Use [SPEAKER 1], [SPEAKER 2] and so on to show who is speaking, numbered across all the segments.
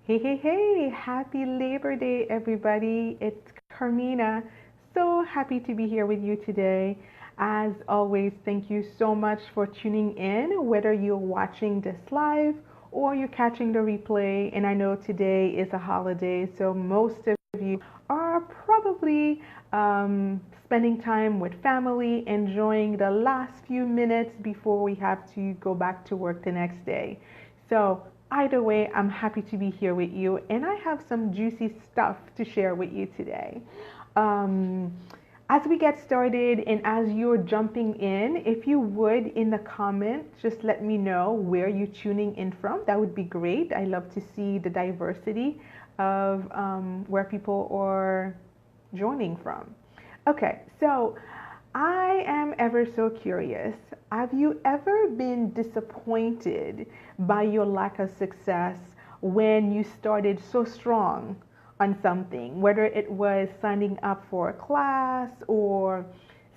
[SPEAKER 1] Hey, hey, hey, happy Labor Day, everybody. It's Carmina. So happy to be here with you today. As always, thank you so much for tuning in, whether you're watching this live or you're catching the replay. And I know today is a holiday, so most of you are probably spending time with family, enjoying the last few minutes before we have to go back to work the next day. So either way, I'm happy to be here with you, and I have some juicy stuff to share with you today. Um, as we get started and as you're jumping in, if you would in the comments, just let me know where you're tuning in from. That would be great. I love to see the diversity of where people are joining from. Okay, so I am ever so curious. Have you ever been disappointed by your lack of success when you started so strong on something, whether it was signing up for a class or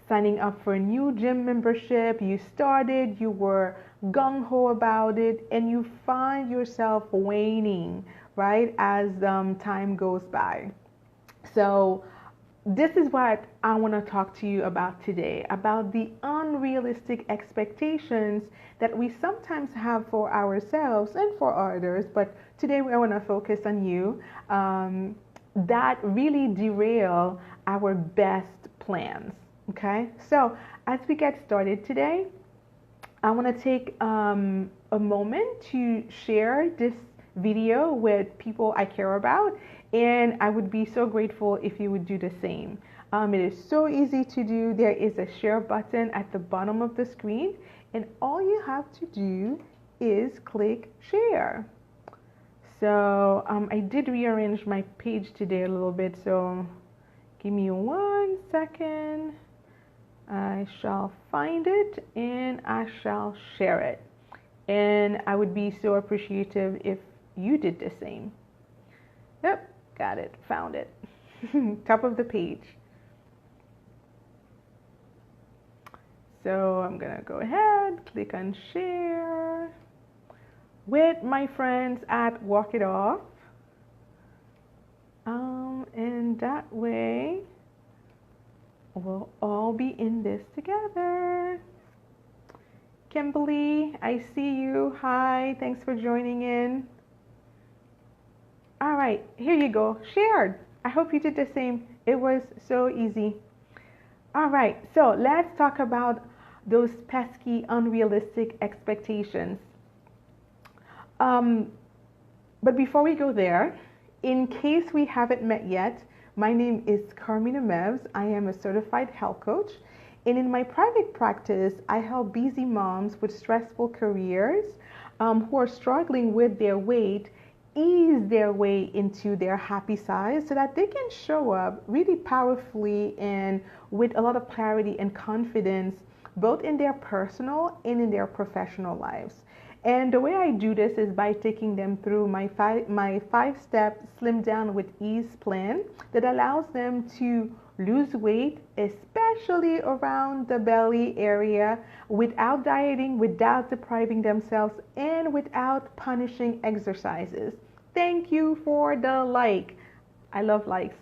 [SPEAKER 1] signing up for a new gym membership? You started, you were gung ho about it, and you find yourself waning, right, as time goes by. So, this is what I want to talk to you about today, about the unrealistic expectations that we sometimes have for ourselves and for others. But today I want to focus on you, that really derail our best plans. Okay, so as we get started today, I want to take a moment to share this video with people I care about, and I would be so grateful if you would do the same. It is so easy to do. There is a share button at the bottom of the screen, and all you have to do is click share. So I did rearrange my page today a little bit, so give me 1 second. I shall find it and I shall share it. And I would be so appreciative if you did the same. Yep, got it, found it. Top of the page. So I'm gonna go ahead, click on share with my friends at Walk It Off. And that way we'll all be in this together. Kimberly, I see you. Hi, thanks for joining in. All right, here you go. Shared. I hope you did the same. It was so easy. All right, so let's talk about those pesky, unrealistic expectations. But before we go there, in case we haven't met yet, my name is Carmina Mevs. I am a certified health coach. And in my private practice, I help busy moms with stressful careers who are struggling with their weight ease their way into their happy side so that they can show up really powerfully and with a lot of clarity and confidence, both in their personal and in their professional lives. And the way I do this is by taking them through my five-step Slim Down with Ease plan that allows them to lose weight, especially around the belly area, without dieting, without depriving themselves, and without punishing exercises. Thank you for the like. I love likes.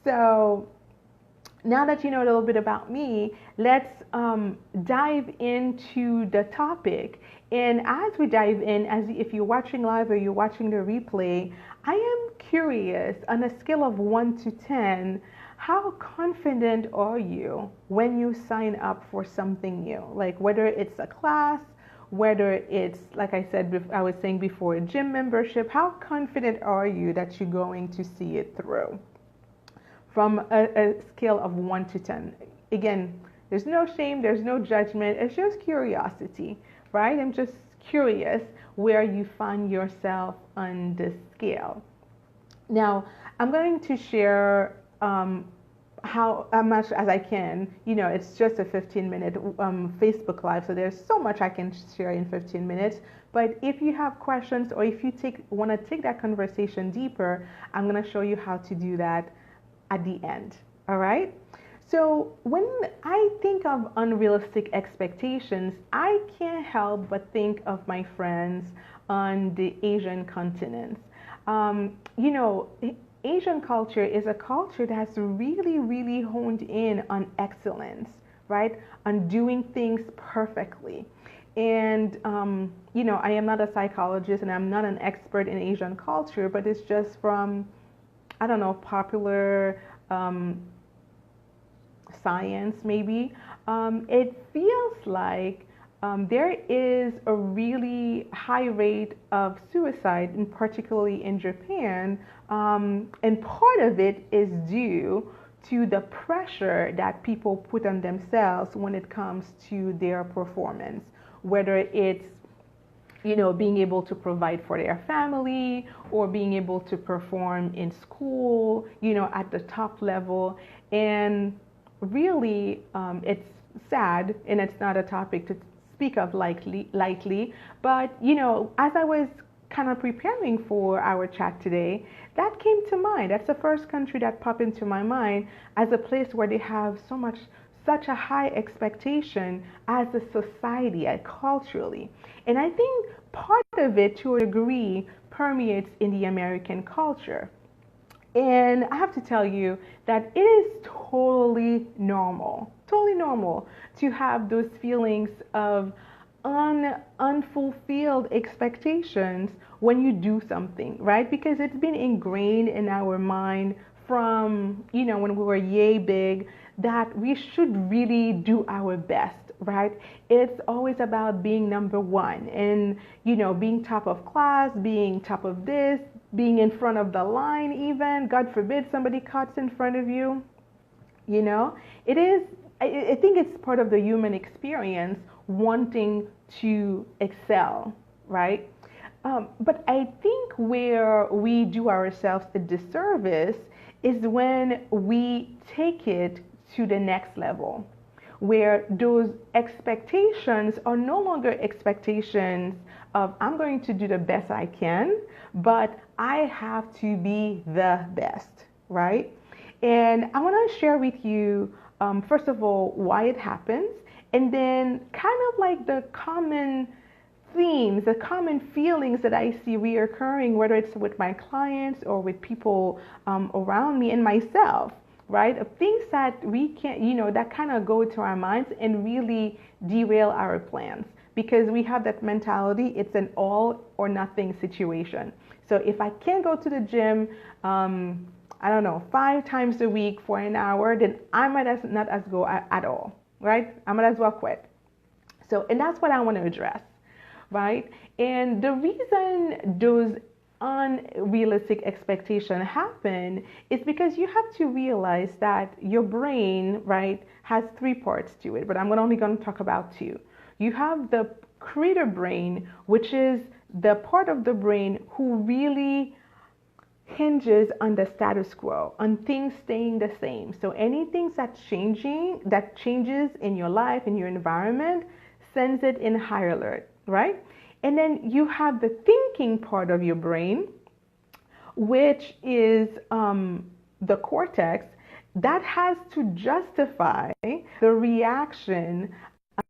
[SPEAKER 1] So now that you know a little bit about me, let's dive into the topic. And as we dive in, as if you're watching live or you're watching the replay, I am curious, on a scale of 1 to 10, how confident are you when you sign up for something new? Like whether it's a class, whether it's, like I said, I was saying before, a gym membership, how confident are you that you're going to see it through? From a scale of 1 to 10. Again, there's no shame, there's no judgment, it's just curiosity, right? I'm just curious where you find yourself on this scale. Now, I'm going to share how much as I can. You know, it's just a 15-minute Facebook Live, so there's so much I can share in 15 minutes. But if you have questions or if you want to take that conversation deeper, I'm going to show you how to do that at the end. All right? So when I think of unrealistic expectations, I can't help but think of my friends on the Asian continent. You know, Asian culture is a culture that's really, really honed in on excellence, right? On doing things perfectly. And, you know, I am not a psychologist and I'm not an expert in Asian culture, but it's just from, I don't know, popular science maybe. It feels like there is a really high rate of suicide, and particularly in Japan, and part of it is due to the pressure that people put on themselves when it comes to their performance, whether it's being able to provide for their family or being able to perform in school, at the top level. And really, it's sad and it's not a topic to speak of lightly. But, as I was kind of preparing for our chat today, that came to mind. That's the first country that popped into my mind as a place where they have such a high expectation as a society, culturally. And I think part of it, to a degree, permeates in the American culture. And I have to tell you that it is totally normal to have those feelings of unfulfilled expectations when you do something, right? Because it's been ingrained in our mind from, when we were yay big, that we should really do our best, right? It's always about being number one and, being top of class, being top of this, being in front of the line even. God forbid somebody cuts in front of you. It is, I think it's part of the human experience wanting to excel, right? But I think where we do ourselves a disservice is when we take it to the next level, where those expectations are no longer expectations of I'm going to do the best I can, but I have to be the best, right? And I want to share with you, first of all, why it happens, and then kind of like the common themes, the common feelings that I see reoccurring, whether it's with my clients or with people around me and myself, right? Of things that we can't, that kind of go to our minds and really derail our plans, because we have that mentality, it's an all or nothing situation. So if I can't go to the gym, I don't know, 5 times a week for an hour, then I might not as go at all, right? I might as well quit. So, and that's what I want to address, right? And the reason those unrealistic expectations happen is because you have to realize that your brain, right, has 3 parts to it, but I'm only going to talk about 2. You have the creator brain, which is the part of the brain who really hinges on the status quo, on things staying the same. So anything that changes in your life, in your environment, sends it in high alert, right? And then you have the thinking part of your brain, which is the cortex, that has to justify the reaction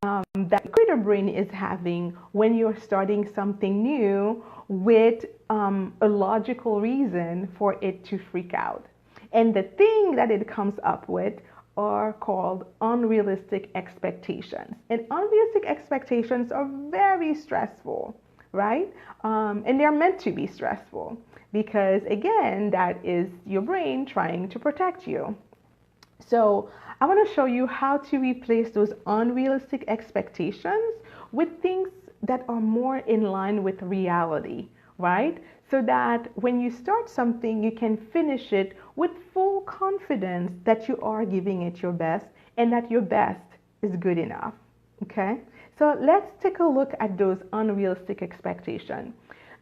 [SPEAKER 1] that the creator brain is having when you're starting something new with a logical reason for it to freak out. And the thing that it comes up with are called unrealistic expectations. And unrealistic expectations are very stressful, right? And they're meant to be stressful because, again, that is your brain trying to protect you. So I want to show you how to replace those unrealistic expectations with things that are more in line with reality, right? So that when you start something, you can finish it with full confidence that you are giving it your best and that your best is good enough, okay? So let's take a look at those unrealistic expectations.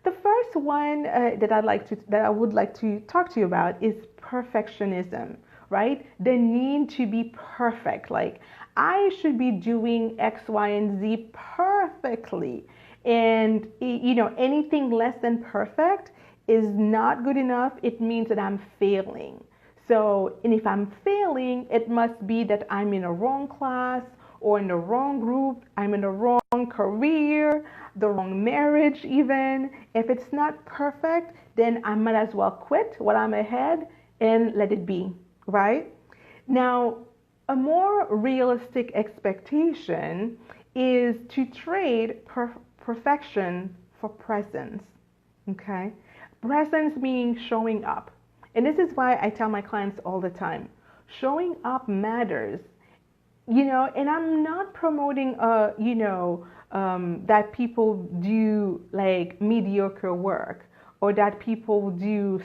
[SPEAKER 1] The first one that I would like to talk to you about is perfectionism, right? The need to be perfect. Like, I should be doing X, Y, and Z perfectly. And, anything less than perfect is not good enough. It means that I'm failing. So, and if I'm failing, it must be that I'm in a wrong class, or in the wrong group, I'm in the wrong career, the wrong marriage even. If it's not perfect, then I might as well quit while I'm ahead and let it be, right? Now, a more realistic expectation is to trade perfection for presence, okay? Presence meaning showing up. And this is why I tell my clients all the time, showing up matters, and I'm not promoting, that people do like mediocre work or that people do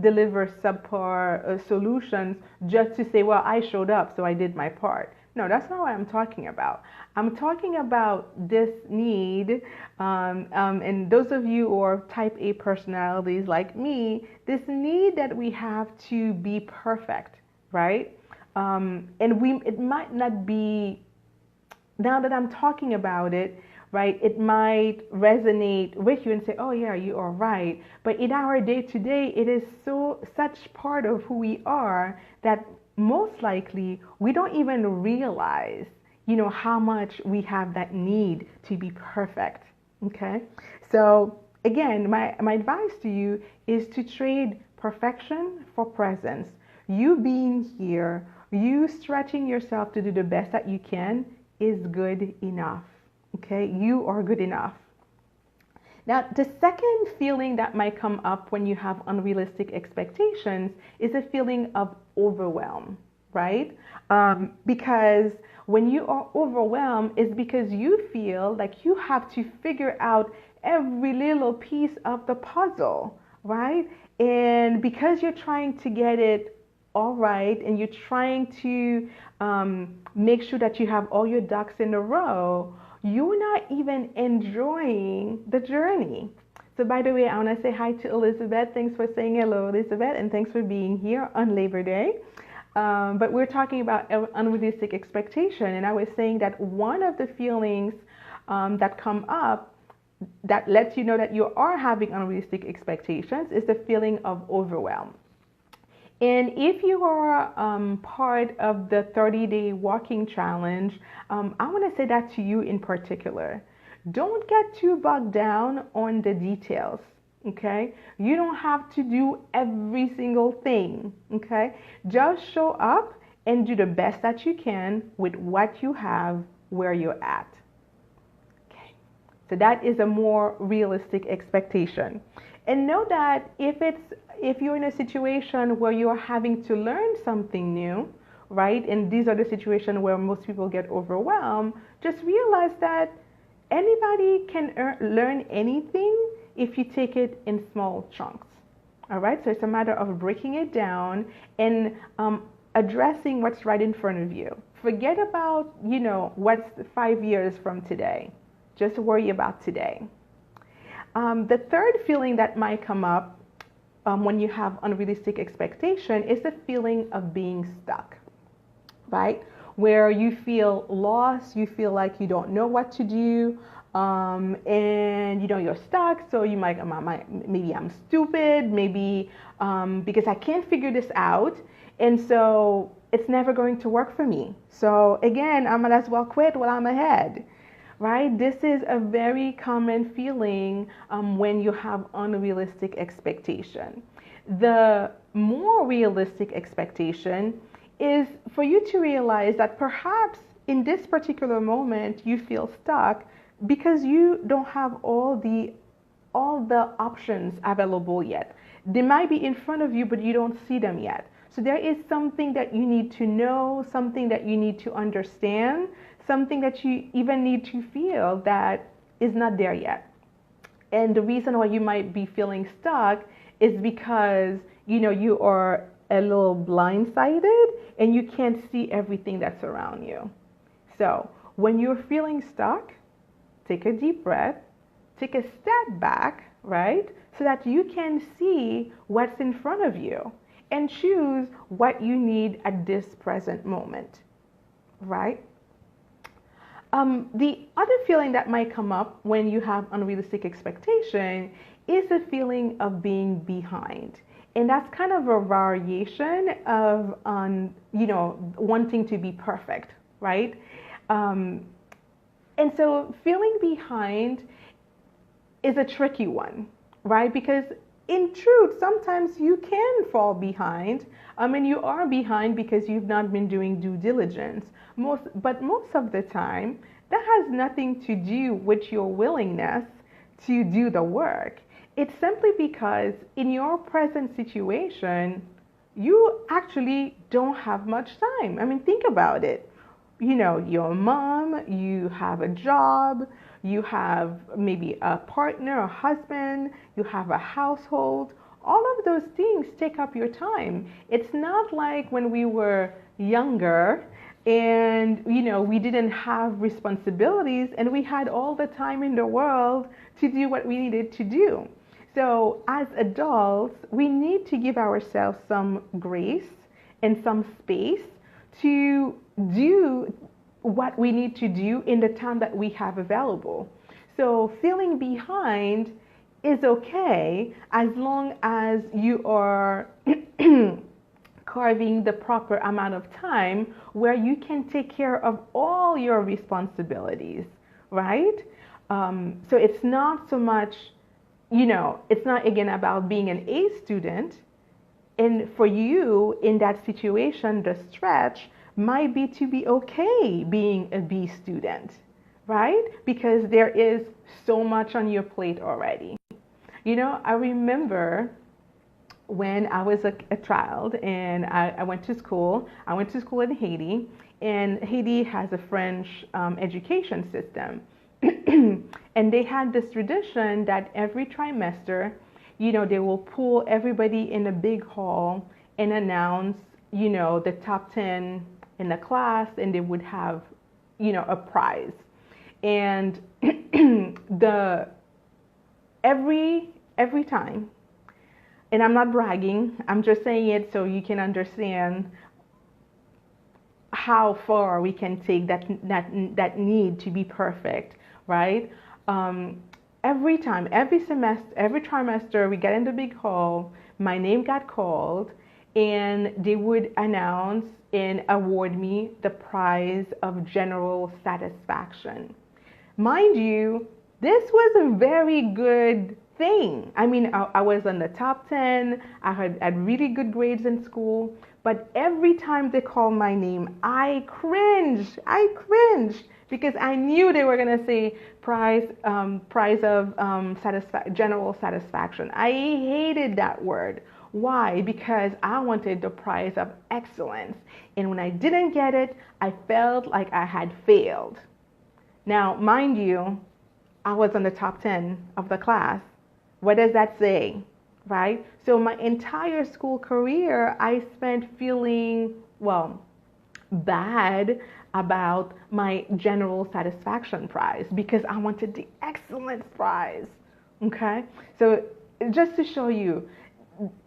[SPEAKER 1] deliver subpar solutions just to say, well, I showed up, so I did my part. No, that's not what I'm talking about. I'm talking about this need, and those of you who are type A personalities like me, this need that we have to be perfect, right? It might not be, now that I'm talking about it, right, it might resonate with you and say, oh yeah, you are right. But in our day to day, it is such part of who we are that most likely we don't even realize, how much we have that need to be perfect. Okay. So again, my advice to you is to trade perfection for presence. You being here, you stretching yourself to do the best that you can is good enough. Okay, you are good enough. Now, the second feeling that might come up when you have unrealistic expectations is a feeling of overwhelm, right? Because when you are overwhelmed, it's because you feel like you have to figure out every little piece of the puzzle, right? And because you're trying to get it all right, and you're trying to make sure that you have all your ducks in a row, you're not even enjoying the journey. So by the way, I want to say hi to Elizabeth. Thanks for saying hello, Elizabeth, and thanks for being here on Labor Day. But we're talking about unrealistic expectation, and I was saying that one of the feelings that come up that lets you know that you are having unrealistic expectations is the feeling of overwhelm. And if you are part of the 30-day walking challenge, I want to say that to you in particular. Don't get too bogged down on the details, okay? You don't have to do every single thing, okay? Just show up and do the best that you can with what you have where you're at. Okay. So that is a more realistic expectation. And know that if you're in a situation where you're having to learn something new, right? And these are the situations where most people get overwhelmed, just realize that anybody can learn anything if you take it in small chunks. All right? So it's a matter of breaking it down and addressing what's right in front of you. Forget about, what's 5 years from today. Just worry about today. The third feeling that might come up when you have unrealistic expectation is the feeling of being stuck, right? Where you feel lost, you feel like you don't know what to do, and you're stuck. So you might, maybe I'm stupid, maybe because I can't figure this out, and so it's never going to work for me. So again, I might as well quit while I'm ahead. Right? This is a very common feeling when you have unrealistic expectation. The more realistic expectation is for you to realize that perhaps in this particular moment you feel stuck because you don't have all the options available yet. They might be in front of you, but you don't see them yet. So there is something that you need to know, something that you need to understand, something that you even need to feel that is not there yet. And the reason why you might be feeling stuck is because, you are a little blindsided and you can't see everything that's around you. So when you're feeling stuck, take a deep breath, take a step back, right? So that you can see what's in front of you and choose what you need at this present moment, right? The other feeling that might come up when you have unrealistic expectation is a feeling of being behind. And that's kind of a variation of, wanting to be perfect, right? Um, and so feeling behind is a tricky one, right? Because in truth, sometimes you can fall behind. I mean, you are behind because you've not been doing due diligence. But most of the time, that has nothing to do with your willingness to do the work. It's simply because in your present situation, you actually don't have much time. I mean, think about it. You know, you're a mom, you have a job, you have maybe a partner, a husband, you have a household. All of those things take up your time. It's not like when we were younger and, you know, we didn't have responsibilities and we had all the time in the world to do what we needed to do. So as adults, we need to give ourselves some grace and some space to do what we need to do in the time that we have available. So feeling behind is okay as long as you are carving the proper amount of time where you can take care of all your responsibilities, right? So it's not so much, you know, it's not again about being an A student. And for you in that situation, the stretch might be to be okay being a B student, right? Because there is so much on your plate already. You know, I remember when I was a child and I went to school. I went to school in Haiti, and Haiti has a French education system. And they had this tradition that every trimester, you know, they will pull everybody in a big hall and announce, you know, the top 10 in the class, and they would have, you know, a prize. And the every time, and I'm not bragging, I'm just saying it so you can understand how far we can take that need to be perfect, right? Every time, every semester, every trimester, we get in the big hall, my name got called, and they would announce and award me the prize of general satisfaction. Mind you, this was a very good thing. I mean, I was on the top 10, I had really good grades in school, but every time they called my name, I cringed. Because I knew they were gonna say prize of general satisfaction. I hated that word. Why? Because I wanted the prize of excellence, and when I didn't get it, I felt like I had failed. Now, mind you, I was on the top 10 of the class. What does that say, right? So my entire school career, I spent feeling, well, bad about my general satisfaction prize because I wanted the excellence prize. Okay, so just to show you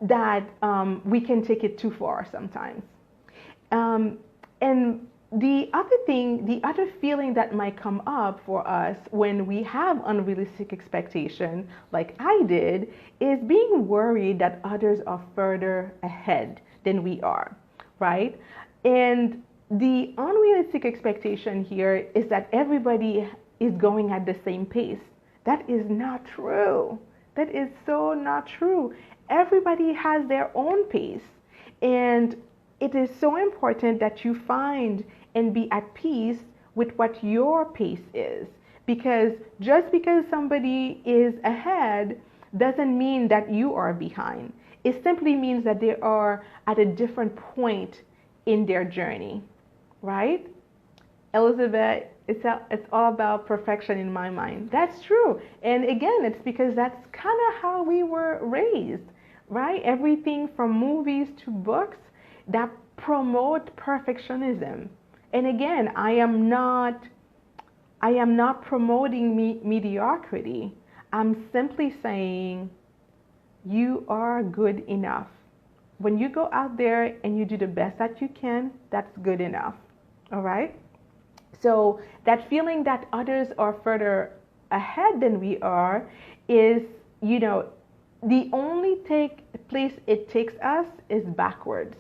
[SPEAKER 1] that we can take it too far sometimes. And the other thing, the other feeling that might come up for us when we have unrealistic expectation, like I did, is being worried that others are further ahead than we are, right? And the unrealistic expectation here is that everybody is going at the same pace. That is not true. That is so not true. Everybody has their own pace. And it is so important that you find and be at peace with what your pace is. Because just because somebody is ahead doesn't mean that you are behind. It simply means that they are at a different point in their journey, right? Elizabeth, it's all about perfection in my mind. That's true. And again, it's because that's kind of how we were raised, right? Everything from movies to books that promote perfectionism. And again, I am not promoting mediocrity. I'm simply saying you are good enough. When you go out there and you do the best that you can, that's good enough. All right? So that feeling that others are further ahead than we are is, you know, the only place it takes us is backwards.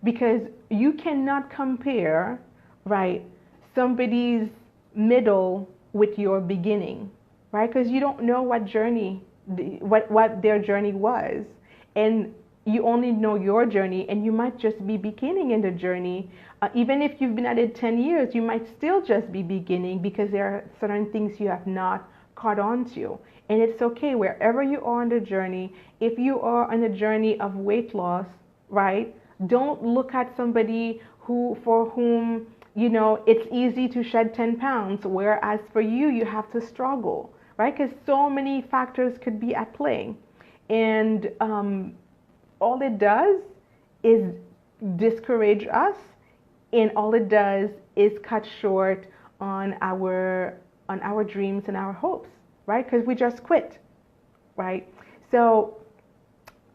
[SPEAKER 1] Because you cannot compare, right, somebody's middle with your beginning, right? Because you don't know what journey, what their journey was. And you only know your journey, and you might just be beginning in the journey. Even if you've been at it 10 years, you might still just be beginning because there are certain things you have not caught on to. And it's okay wherever you are on the journey. If you are on a journey of weight loss, right? Don't look at somebody for whom, it's easy to shed 10 pounds, whereas for you, you have to struggle, right? Because so many factors could be at play. And all it does is discourage us, and all it does is cut short on our dreams and our hopes, right? Because we just quit, right? So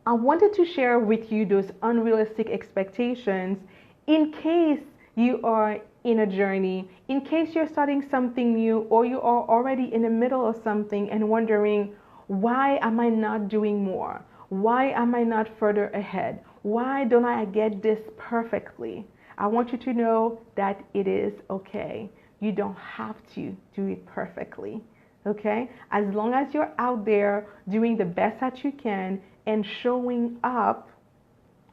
[SPEAKER 1] I wanted to share with you those unrealistic expectations in case you are in a journey, in case you're starting something new, or you are already in the middle of something and wondering, why am I not doing more? Why am I not further ahead? Why don't I get this perfectly? I want you to know that it is okay. You don't have to do it perfectly, okay? As long as you're out there doing the best that you can and showing up,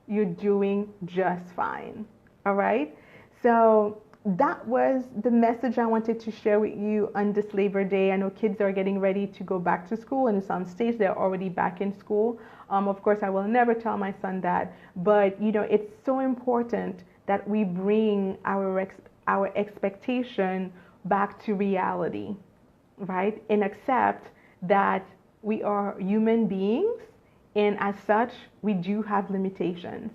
[SPEAKER 1] you're doing just fine, all right? So that was the message I wanted to share with you on this Labor Day. I know kids are getting ready to go back to school, and in some states they're already back in school. Of course, I will never tell my son that, but it's so important that we bring our expectation back to reality, right? And accept that we are human beings, and as such, we do have limitations,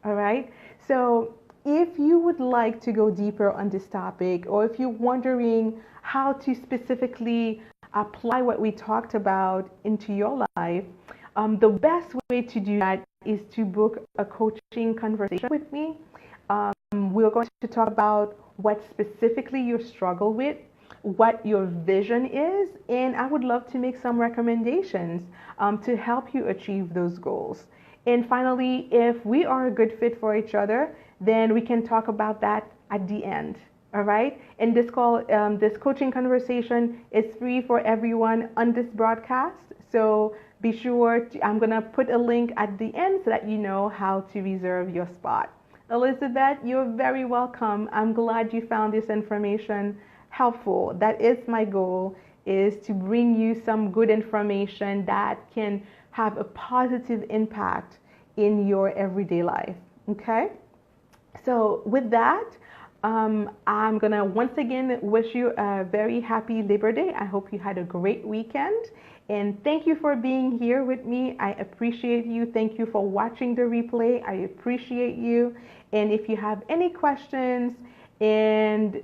[SPEAKER 1] all right? So if you would like to go deeper on this topic, or if you're wondering how to specifically apply what we talked about into your life, the best way to do that is to book a coaching conversation with me. We're going to talk about what specifically you struggle with, what your vision is, and I would love to make some recommendations to help you achieve those goals. And finally, if we are a good fit for each other, then we can talk about that at the end. All right? And this coaching conversation is free for everyone on this broadcast. So be sure I'm going to put a link at the end so that you know how to reserve your spot. Elizabeth, you're very welcome. I'm glad you found this information helpful. That is my goal, is to bring you some good information that can have a positive impact in your everyday life. Okay? So with that, I'm going to once again wish you a very happy Labor Day. I hope you had a great weekend. And thank you for being here with me. I appreciate you. Thank you for watching the replay. I appreciate you. And if you have any questions, and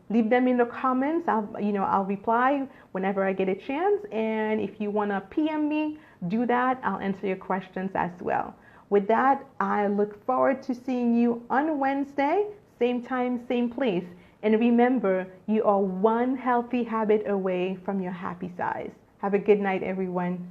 [SPEAKER 1] leave them in the comments. I'll reply whenever I get a chance. And if you want to PM me, do that. I'll answer your questions as well. With that, I look forward to seeing you on Wednesday, same time, same place. And remember, you are one healthy habit away from your happy size. Have a good night, everyone.